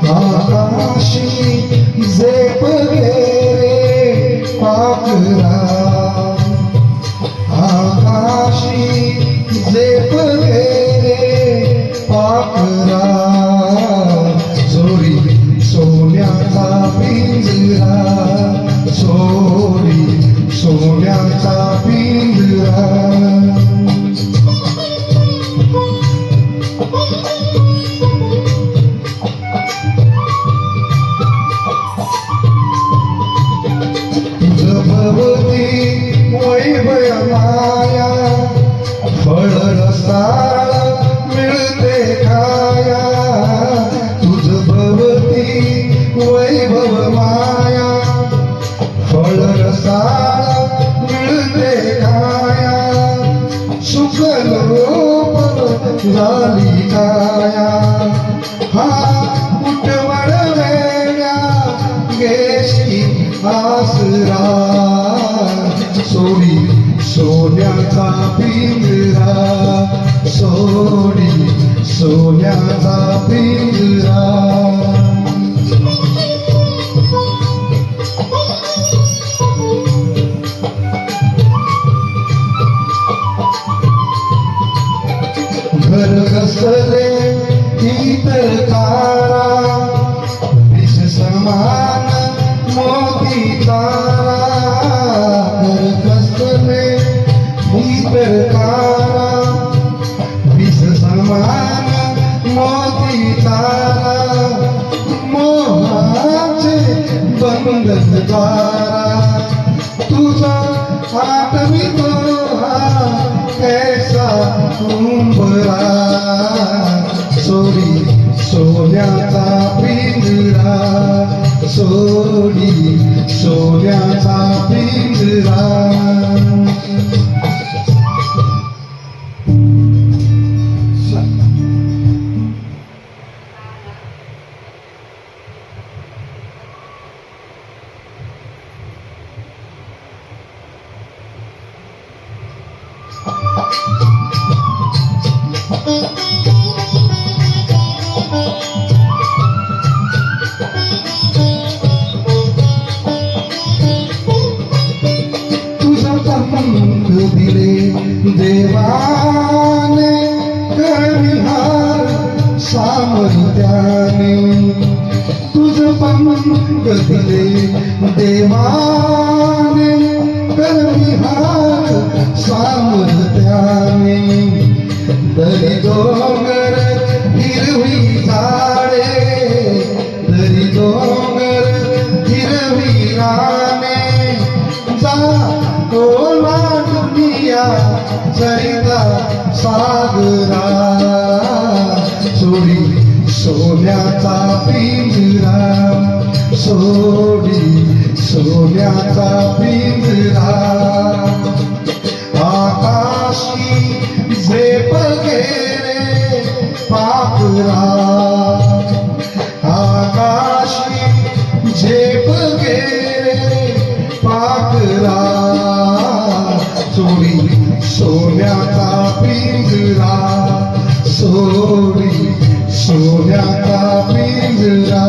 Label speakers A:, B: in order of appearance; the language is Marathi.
A: आकाशी झेप रे पाखरा, आकाशी झेप रे पाखरा, चोरी सोन्याचा पिंजरा, चोरी सोन्याचा पिंजरा. भवती वैभव माया, फळ रसाळ मिळते खाया. तुझ भवती वैभव माया, फळ रसाळ मिळते खाया. सुखल रूप झाली काया, हा उठवड वेड्या गेशी आसरा. सोडी सोन्याचा पिंजरा, सोडी सोन्याचा पिंजरा. घर कसले इतर तारा, विष समान मोती तारा. घर कसले इतर तारा, विष समान मोती तारा. मोहाचे बंद द्वारा, तुझा आठवितो हा कैसा उंबरा. सोडी सोन्याचा पिंजरा, सोडी सोन्याचा पिंजरा. पंख दिले देवाने, कविहार सामर्थ्याने. तुझ पंख दिले देवाने, कविहार सामर्थ्याने. दरी डोंगर हिरवी झाडे, दरी डोंगर हिरवी राने. जा तोला दुनिया चरिता सागरा, सोडी सोन्याचा पिंजरा, सोडी सोन्याचा पिंजरा. आकाशी झेप रे पाखरा, आकाशी झेप रे पाखरा. सोडी सोन्याचा पिंजरा, सोडी सोन्याचा पिंजरा.